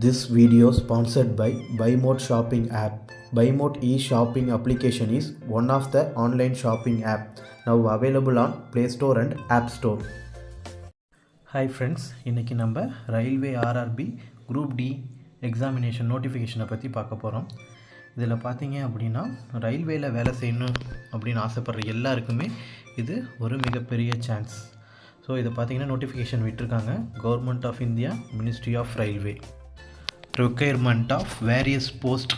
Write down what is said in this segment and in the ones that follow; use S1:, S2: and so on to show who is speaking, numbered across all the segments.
S1: This video sponsored by BuyMode shopping app. BuyMode e-shopping application is one of the online shopping app now available on Play Store and App Store. Hi friends, இன்றைக்கி நம்ம railway RRB group D examination நோட்டிஃபிகேஷனை பற்றி பார்க்க போகிறோம். இதில் பார்த்தீங்க அப்படின்னா ரயில்வேயில் வேலை செய்யணும் அப்படின்னு ஆசைப்படுற எல்லாருக்குமே இது ஒரு மிகப்பெரிய சான்ஸ். ஸோ இதை பார்த்தீங்கன்னா நோட்டிஃபிகேஷன் விட்டுருக்காங்க. Government of India, ministry of railway. Requirement of various post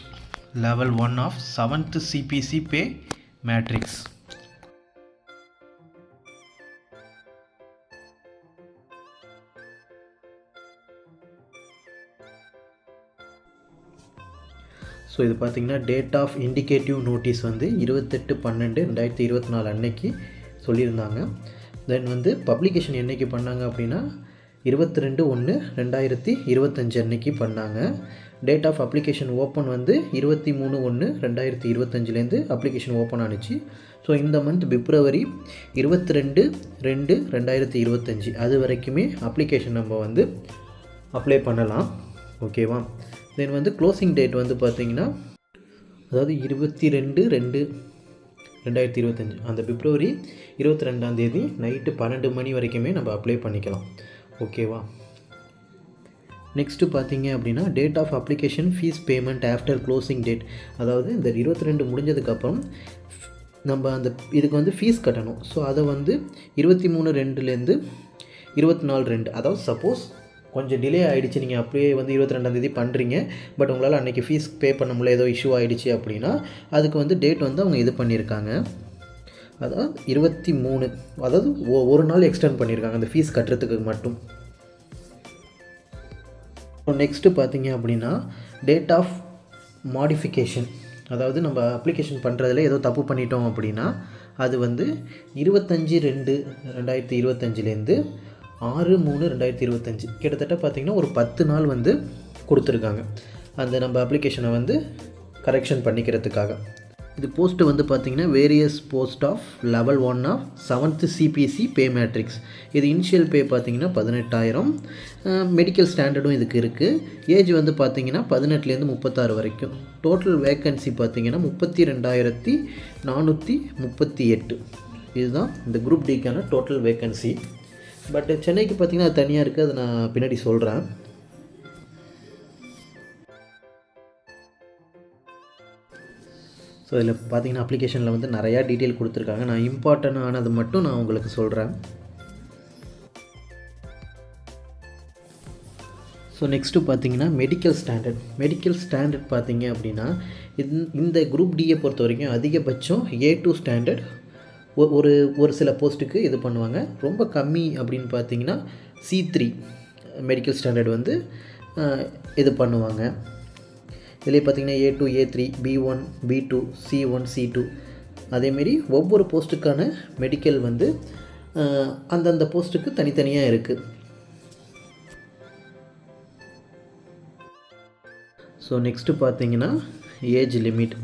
S1: level 1 of 7th CPC pay matrix. So இது பார்த்திங்கன்னா டேட் ஆஃப் இண்டிகேட்டிவ் நோட்டீஸ் வந்து 28/12/2024 அன்னைக்கு சொல்லியிருந்தாங்க. தென் வந்து பப்ளிகேஷன் என்றைக்கு பண்ணாங்க அப்படின்னா 22/1/2025 அன்னைக்கு பண்ணாங்க. டேட் ஆஃப் அப்ளிகேஷன் ஓப்பன் வந்து 23/1/2025 அப்ளிகேஷன் ஓப்பன் ஆனிச்சு. ஸோ இந்த மந்த் பிப்ரவரி 22/2/2025 அது வரைக்குமே அப்ளிகேஷன் நம்ம வந்து அப்ளை பண்ணலாம். ஓகேவா? தென் வந்து க்ளோசிங் டேட் வந்து பார்த்திங்கன்னா அதாவது 22/2/2025 அந்த பிப்ரவரி 22 நைட்டு 12 மணி வரைக்குமே நம்ம அப்ளை பண்ணிக்கலாம். ஓகேவா? நெக்ஸ்ட்டு பார்த்தீங்க அப்படின்னா date of application fee payment after closing date, அதாவது இந்த 22 முடிஞ்சதுக்கப்புறம் நம்ம அந்த இதுக்கு வந்து ஃபீஸ் கட்டணும். ஸோ அதை வந்து 23/2 24/2, அதாவது சப்போஸ் கொஞ்சம் டிலே ஆகிடுச்சு, நீங்கள் அப்படியே வந்து 22ஆம் பண்ணுறீங்க, பட் உங்களால் அன்றைக்கி ஃபீஸ் பே பண்ண முடியல, ஏதோ இஷ்யூ ஆகிடுச்சு அப்படின்னா அதுக்கு வந்து டேட் வந்து அவங்க இது பண்ணியிருக்காங்க. அதாவது 23, அதாவது ஒரு நாள் எக்ஸ்டெண்ட் பண்ணியிருக்காங்க அந்த ஃபீஸ் கட்டுறதுக்கு மட்டும். நெக்ஸ்ட்டு பார்த்தீங்க அப்படின்னா டேட் ஆஃப் மாடிஃபிகேஷன், அதாவது நம்ம அப்ளிகேஷன் பண்ணுறதுல ஏதோ தப்பு பண்ணிட்டோம் அப்படின்னா அது வந்து 25/2/2025 6/3/2025 கிட்டத்தட்ட பார்த்திங்கன்னா ஒரு 10 நாள் வந்து கொடுத்துருக்காங்க அந்த நம்ம அப்ளிகேஷனை வந்து கரெக்ஷன் பண்ணிக்கிறதுக்காக. இது போஸ்ட்டு வந்து பார்த்திங்கன்னா various post of level 1 of 7th CPC pay matrix. இது இனிஷியல் பே பார்த்திங்கன்னா 18,000. மெடிக்கல் ஸ்டாண்டர்டும் இதுக்கு இருக்குது. ஏஜ் வந்து பார்த்திங்கன்னா 18லேருந்து 36 வரைக்கும். டோட்டல் வேக்கன்சி பார்த்திங்கன்னா 32,438. இதுதான் இந்த குரூப் டிக்கான டோட்டல் வேக்கன்சி. பட் சென்னைக்கு பார்த்திங்கன்னா அது தனியாக இருக்குது, அதை நான் பின்னாடி சொல்கிறேன். ஸோ இதில் பார்த்தீங்கன்னா அப்ளிகேஷனில் வந்து நிறையா டீட்டெயில் கொடுத்துருக்காங்க. நான் இம்பார்ட்டன்ட் ஆனது மட்டும் நான் உங்களுக்கு சொல்கிறேன். ஸோ நெக்ஸ்ட்டு பார்த்தீங்கன்னா மெடிக்கல் ஸ்டாண்டர்ட் பார்த்தீங்க அப்படின்னா இந்த குரூப் டியை பொறுத்த வரைக்கும் அதிகபட்சம் A2 ஸ்டாண்டர்ட் ஒரு சில போஸ்ட்டுக்கு இது பண்ணுவாங்க. ரொம்ப கம்மி அப்படின்னு பார்த்தீங்கன்னா C3 மெடிக்கல் ஸ்டாண்டர்ட் வந்து இது பண்ணுவாங்க. இதிலே பார்த்திங்கன்னா A2, A3, B1, B2, C1, C2 அதேமாரி ஒவ்வொரு போஸ்ட்டுக்கான மெடிக்கல் வந்து அந்தந்த போஸ்ட்டுக்கு தனித்தனியாக இருக்குது. ஸோ நெக்ஸ்ட்டு பார்த்திங்கன்னா ஏஜ் லிமிட்.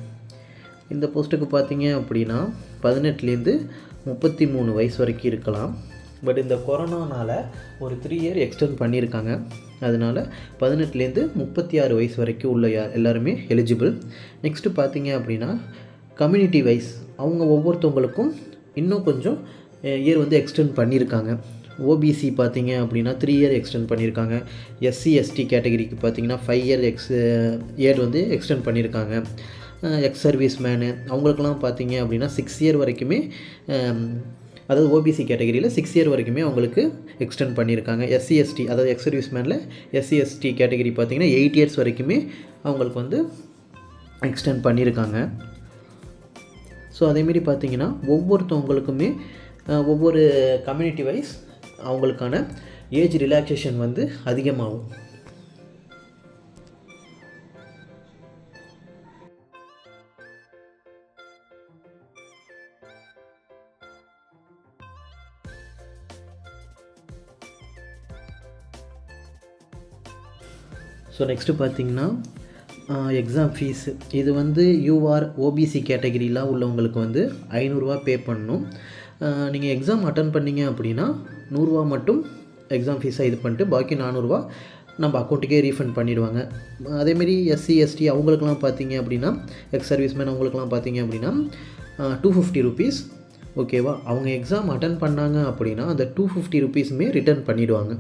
S1: இந்த போஸ்ட்டுக்கு பார்த்திங்க அப்படின்னா 18லேருந்து 33 வயசு வரைக்கும் இருக்கலாம். பட் இந்த கொரோனானால் ஒரு 3 இயர் எக்ஸ்டெண்ட் பண்ணியிருக்காங்க. அதனால் 18லேருந்து 36 வயசு வரைக்கும் உள்ள எல்லாருமே எலிஜிபிள். நெக்ஸ்ட்டு பார்த்தீங்க அப்படின்னா கம்யூனிட்டி வைஸ் அவங்க ஒவ்வொருத்தவங்களுக்கும் இன்னும் கொஞ்சம் இயர் வந்து எக்ஸ்டெண்ட் பண்ணியிருக்காங்க. ஓபிசி பார்த்தீங்க அப்படின்னா 3 இயர் எக்ஸ்டெண்ட் பண்ணியிருக்காங்க. SC ST கேட்டகரிக்கு பார்த்தீங்கன்னா 5 இயர் வந்து எக்ஸ்டெண்ட் பண்ணியிருக்காங்க. எக்ஸ் சர்வீஸ் மேனு அவங்களுக்கெல்லாம் பார்த்தீங்க அப்படின்னா 6 இயர் வரைக்குமே, அதாவது ஓபிசி கேட்டகரியில் 6 இயர் வரைக்குமே அவங்களுக்கு எக்ஸ்டெண்ட் பண்ணியிருக்காங்க. SC ST அதாவது எக்ஸ் சர்வீஸ் மேனில் SC ST கேட்டகரி பார்த்திங்கன்னா 8 இயர்ஸ் வரைக்குமே அவங்களுக்கு வந்து எக்ஸ்டெண்ட் பண்ணியிருக்காங்க. ஸோ அதேமாரி பார்த்திங்கன்னா ஒவ்வொருத்தவங்களுக்குமே ஒவ்வொரு கம்யூனிட்டி வைஸ் அவங்களுக்கான ஏஜ் ரிலாக்ஸேஷன் வந்து அதிகமாகும். ஸோ நெக்ஸ்ட்டு பார்த்திங்கன்னா எக்ஸாம் ஃபீஸு. இது வந்து யூஆர் ஓபிசி கேட்டகிரிலாம் உள்ளவங்களுக்கு வந்து 500 ரூபா பே பண்ணணும். நீங்கள் எக்ஸாம் அட்டன் பண்ணிங்க அப்படின்னா 100 ரூபா மட்டும் எக்ஸாம் ஃபீஸாக இது பண்ணிட்டு பாக்கி 400 ரூபா நம்ம அக்கௌண்ட்டுக்கே ரீஃபண்ட் பண்ணிடுவாங்க. அதேமாரி எஸ்சி எஸ்டி அவங்களுக்குலாம் பார்த்தீங்க அப்படின்னா, எக்ஸ் சர்வீஸ்மேன் அவங்களுக்குலாம் பார்த்தீங்க அப்படின்னா 250 ருபீஸ். ஓகேவா, அவங்க எக்ஸாம் அட்டன் பண்ணாங்க அப்படின்னா அந்த 250 ருபீஸுமே ரிட்டர்ன் பண்ணிவிடுவாங்க.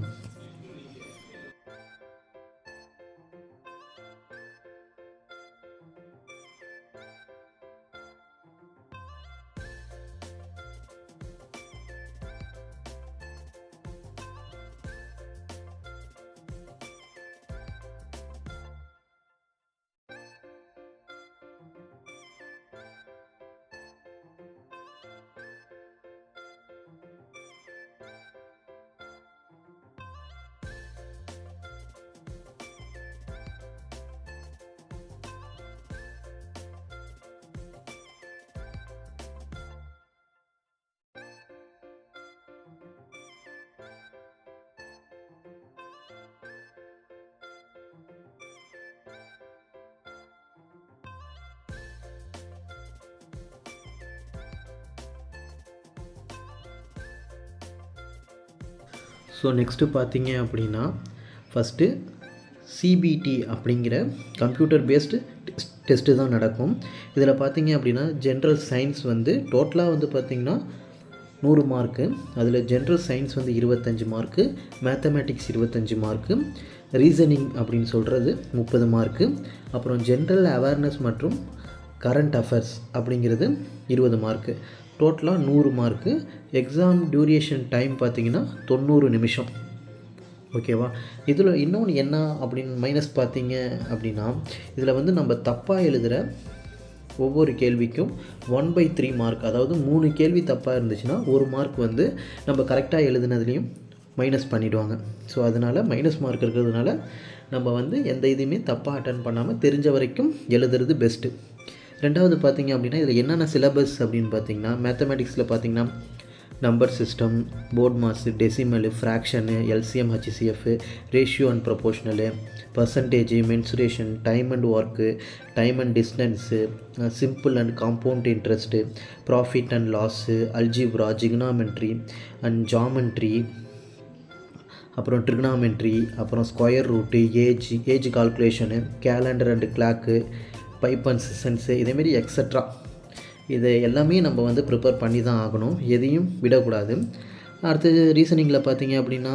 S1: ஸோ நெக்ஸ்ட்டு பார்த்தீங்க அப்படின்னா, ஃபஸ்ட்டு சிபிடி அப்படிங்கிற கம்ப்யூட்டர் பேஸ்டு டெஸ்ட்டு தான் நடக்கும். இதில் பார்த்தீங்க அப்படின்னா ஜென்ரல் சயின்ஸ் வந்து டோட்டலாக வந்து பார்த்திங்கன்னா 100 மார்க்கு. அதில் ஜென்ரல் சயின்ஸ் வந்து 25 மார்க்கு, மேத்தமேட்டிக்ஸ் 25 மார்க்கு, ரீசனிங் அப்படின்னு சொல்கிறது 30 மார்க்கு, அப்புறம் ஜென்ரல் அவேர்னஸ் மற்றும் கரண்ட் அஃபேர்ஸ் அப்படிங்கிறது 20 மார்க்கு. டோட்டலாக 100 மார்க்கு. எக்ஸாம் டியூரேஷன் டைம் பார்த்திங்கன்னா 90 நிமிஷம். ஓகேவா, இதில் இன்னொன்று என்ன அப்படின்னு மைனஸ் பார்த்தீங்க அப்படின்னா, இதில் வந்து நம்ம தப்பாக எழுதுகிற ஒவ்வொரு கேள்விக்கும் 1/3 மார்க், அதாவது 3 கேள்வி தப்பாக இருந்துச்சுன்னா 1 மார்க் வந்து நம்ம கரெக்டாக எழுதுனதுலேயும் மைனஸ் பண்ணிவிடுவாங்க. ஸோ அதனால் மைனஸ் மார்க் இருக்கிறதுனால நம்ம வந்து எந்த இதுவுமே தப்பாக அட்டன் பண்ணாமல் தெரிஞ்ச வரைக்கும் எழுதுறது பெஸ்ட்டு. ரெண்டாவது பார்த்திங்க அப்படின்னா, இதில் என்னென்ன சிலபஸ் அப்படின்னு பார்த்திங்கன்னா, மேத்தமேட்டிக்ஸில் பார்த்திங்கன்னா number system, BODMAS, decimal, fraction, LCM, HCF, ratio and proportional, percentage, mensuration, time and work, time and distance, simple and compound interest, profit and loss, algebra, ஜிக்னாமெண்ட்ரி அண்ட் ஜாமெண்ட்ரி, அப்புறம் ட்ரிக்னாமெண்ட்ரி, அப்புறம் square root, age calculation, calendar and clock, pipe and சென்ஸு, இதேமாரி extra. இதை எல்லாமே நம்ம வந்து prepare பண்ணி தான் ஆகணும், எதையும் விடக்கூடாது. அடுத்தது ரீசனிங்கில் பார்த்தீங்க அப்படின்னா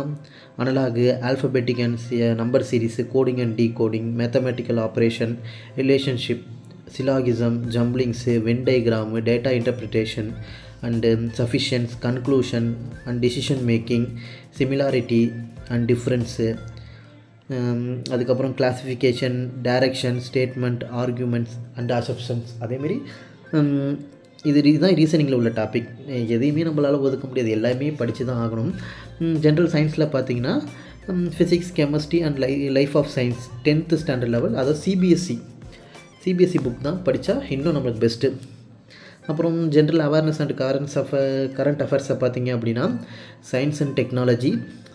S1: analogy, alphabetic and number series, coding and decoding, mathematical operation, relationship, syllogism, jumblings, Venn diagram, data interpretation and sufficiency, conclusion and decision making, similarity and difference, அதுக்கப்புறம் classification, direction, statement, arguments and assumptions. அதேமாரி இதுதான் ரீசனிங்கில் உள்ள topic. எதையுமே நம்மளால் ஒதுக்க முடியாது, எல்லாமே படித்து தான் ஆகணும். ஜென்ரல் சயின்ஸில் பார்த்தீங்கன்னா physics, chemistry and life of science 10th standard level, அதாவது சிபிஎஸ்சி புக் தான் படித்தா இன்னும் நம்மளுக்கு பெஸ்ட்டு. அப்புறம் ஜென்ரல் அவேர்னஸ் அண்ட் கரண்ட் அஃபேர்ஸை பார்த்தீங்க அப்படின்னா science and technology,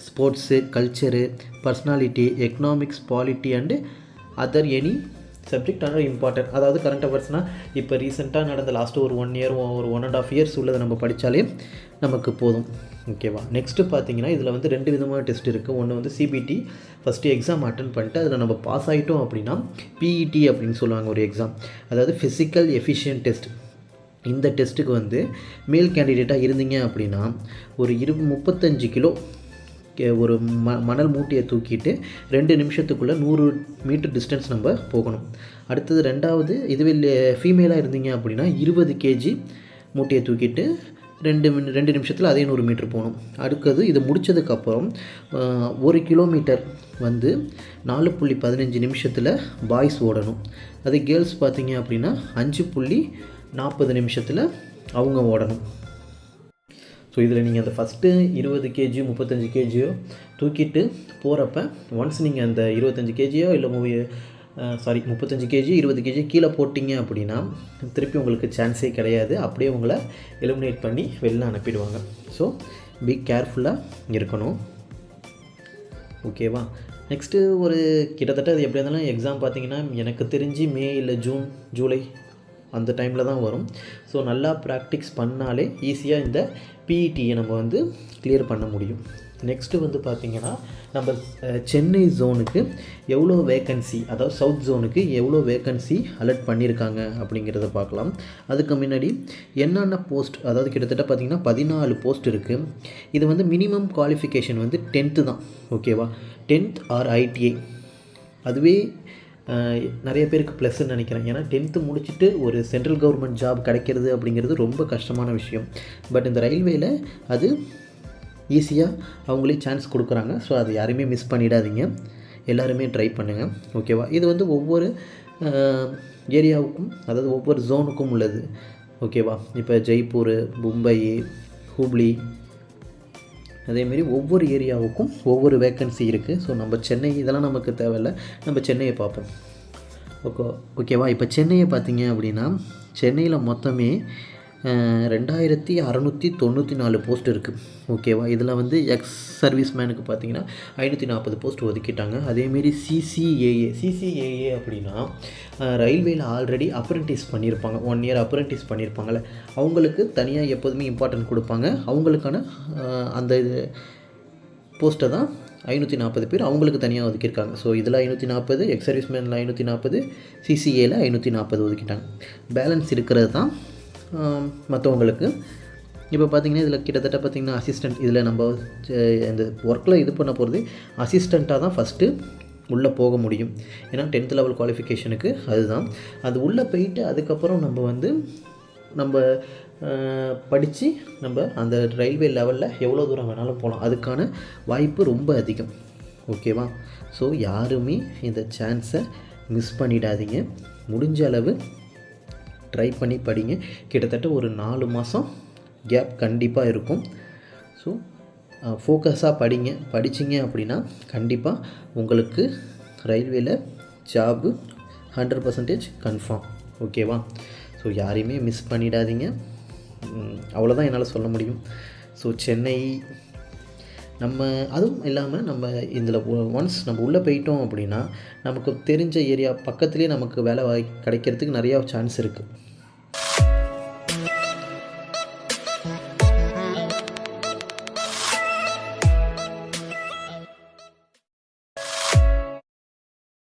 S1: sports, culture, personality, economics, polity and other any subject ஆனால் இம்பார்ட்டன்ட். அதாவது கரண்ட் அஃபேர்ஸ்னால் இப்போ ரீசெண்டாக நடந்த லாஸ்ட்டு ஒரு 1 இயர், ஒரு 1.5 இயர்ஸ் உள்ளதை நம்ம படித்தாலே நமக்கு போதும். ஓகேவா, நெக்ஸ்ட்டு பார்த்தீங்கன்னா இதில் வந்து 2 விதமான டெஸ்ட் இருக்குது. ஒன்று வந்து சிபிடி, ஃபஸ்ட்டு எக்ஸாம் அட்டன் பண்ணிட்டு அதில் நம்ம பாஸ் ஆகிட்டோம் அப்படின்னா பிஇடி அப்படின்னு சொல்லுவாங்க ஒரு எக்ஸாம், அதாவது ஃபிசிக்கல் எஃபிஷியன்ட் டெஸ்ட். இந்த டெஸ்ட்டுக்கு வந்து மேல் கேண்டிடேட்டாக இருந்தீங்க அப்படின்னா ஒரு 35 கிலோ ஒரு மணல் மூட்டையை தூக்கிட்டு 2 நிமிஷத்துக்குள்ளே 100 மீட்டர் டிஸ்டன்ஸ் நம்ம போகணும். அடுத்தது ரெண்டாவது, இதுவே ஃபீமேலாக இருந்தீங்க அப்படின்னா 20 கேஜி மூட்டையை தூக்கிட்டு 2 நிமிஷத்தில் அதே 100 மீட்டர் போகணும். அடுத்தது இது முடித்ததுக்கப்புறம் 1 கிலோமீட்டர் வந்து 4.15 நிமிஷத்தில் பாய்ஸ் ஓடணும். அது கேர்ள்ஸ் பார்த்தீங்க அப்படின்னா 5.40 நிமிஷத்தில் அவங்க ஓடணும். ஸோ இதில் நீங்கள் அந்த ஃபஸ்ட்டு 20 கேஜியோ 35 கேஜியோ தூக்கிட்டு போகிறப்ப ஒன்ஸ் நீங்கள் அந்த 25 கேஜியோ இல்லை 35 கேஜி 20 கேஜி கீழே போட்டிங்க அப்படின்னா திருப்பி உங்களுக்கு சான்ஸே கிடையாது, அப்படியே உங்களை எலிமினேட் பண்ணி வெளில அனுப்பிடுவாங்க. ஸோ பி கேர்ஃபுல்லாக இருக்கணும். ஓகேவா, நெக்ஸ்ட்டு ஒரு கிட்டத்தட்ட அது எப்படி இருந்தாலும் எக்ஸாம் பார்த்தீங்கன்னா எனக்கு தெரிஞ்சு மே இல்லை ஜூலை அந்த டைமில் தான் வரும். ஸோ நல்லா ப்ராக்டிஸ் பண்ணாலே ஈஸியாக இந்த பிஇடியை நம்ம வந்து கிளியர் பண்ண முடியும். நெக்ஸ்ட்டு வந்து பார்த்திங்கன்னா நம்ம சென்னை ஜோனுக்கு எவ்வளோ வேக்கன்சி, அதாவது சவுத் ஜோனுக்கு எவ்வளோ வேக்கன்சி அலர்ட் பண்ணியிருக்காங்க அப்படிங்கிறத பார்க்கலாம். அதுக்கு முன்னாடி என்னென்ன போஸ்ட், அதாவது கிட்டத்தட்ட பார்த்திங்கன்னா 14 போஸ்ட் இருக்குது. இது வந்து மினிமம் குவாலிஃபிகேஷன் வந்து 10th தான். ஓகேவா, 10th ஆர் ITI. அதுவே நிறைய பேருக்கு ப்ளஸ்ன்னு நினைக்கிறேன். ஏன்னா 10th முடிச்சுட்டு ஒரு சென்ட்ரல் கவர்மெண்ட் ஜாப் கிடைக்கிறது அப்படிங்கிறது ரொம்ப கஷ்டமான விஷயம். பட் இந்த ரயில்வேயில் அது ஈஸியாக அவங்களே சான்ஸ் கொடுக்குறாங்க. ஸோ அது யாரையுமே மிஸ் பண்ணிடாதீங்க, எல்லாருமே ட்ரை பண்ணுங்கள். ஓகேவா, இது வந்து ஒவ்வொரு ஏரியாவுக்கும், அதாவது ஒவ்வொரு ஜோனுக்கும் உள்ளது. ஓகேவா, இப்போ ஜெய்ப்பூர், மும்பை, ஹூப்ளி, அதேமாரி ஒவ்வொரு ஏரியாவுக்கும் ஒவ்வொரு வேக்கன்சி இருக்குது. ஸோ நம்ம சென்னை இதெல்லாம் நமக்கு தேவையில்லை, நம்ம சென்னையை பார்ப்போம். ஓகேவா, இப்போ சென்னையை பார்த்தீங்க அப்படின்னா சென்னையில் மொத்தமே 2694 போஸ்ட் இருக்குது. ஓகேவா, இதில் வந்து எக்ஸ் சர்வீஸ் மேனுக்கு பார்த்தீங்கன்னா 540 போஸ்ட் ஒதுக்கிட்டாங்க. அதேமாரி சிசிஏஏ அப்படின்னா ரயில்வேயில் ஆல்ரெடி அப்ரெண்டிஸ் பண்ணியிருப்பாங்க, 1 year அப்ரெண்டிஸ் பண்ணியிருப்பாங்கள்ல, அவங்களுக்கு தனியாக எப்போதுமே இம்பார்ட்டன்ட் கொடுப்பாங்க. அவங்களுக்கான அந்த போஸ்ட்டை தான் 540 பேர் அவங்களுக்கு தனியாக ஒதுக்கியிருக்காங்க. ஸோ இதில் 540, எக்ஸ் சர்வீஸ் மேனில் 540, சிசிஏயில் 540 ஒதுக்கிட்டாங்க. பேலன்ஸ் இருக்கிறது தான் மற்றவங்களுக்கு. இப்போ பார்த்திங்கன்னா இதில் கிட்டத்தட்ட பார்த்திங்கன்னா அசிஸ்டண்ட், இதில் நம்ம இந்த ஒர்க்கில் இது பண்ண போகிறது அசிஸ்டண்ட்டாக தான் ஃபஸ்ட்டு உள்ளே போக முடியும். ஏன்னா 10th லெவல் குவாலிஃபிகேஷனுக்கு அதுதான். அது உள்ளே போயிட்டு அதுக்கப்புறம் நம்ம படித்து நம்ம அந்த ரயில்வே லெவலில் எவ்வளோ தூரம் வேணாலும் போகலாம். அதுக்கான வாய்ப்பு ரொம்ப அதிகம். ஓகேவா, ஸோ யாருமே இந்த சான்ஸை மிஸ் பண்ணிடாதீங்க. முடிஞ்ச அளவு ட்ரை பண்ணி படிங்க. கிட்டத்தட்ட ஒரு 4 மாதம் கேப் கண்டிப்பாக இருக்கும். ஸோ ஃபோக்கஸாக படிச்சிங்க அப்படின்னா கண்டிப்பாக உங்களுக்கு ரயில்வேயில் ஜாபு 100% கன்ஃபார்ம். ஓகேவா, ஸோ யாரையுமே மிஸ் பண்ணிடாதீங்க. அவ்வளோதான் என்னால் சொல்ல முடியும். ஸோ சென்னை அதுவும் இல்லாமல் நம்ம இதில் ஒன்ஸ் நம்ம உள்ளே போயிட்டோம் அப்படின்னா நமக்கு தெரிஞ்ச ஏரியா பக்கத்துலேயே நமக்கு வேலை கிடைக்கிறதுக்கு நிறையா சான்ஸ் இருக்குது.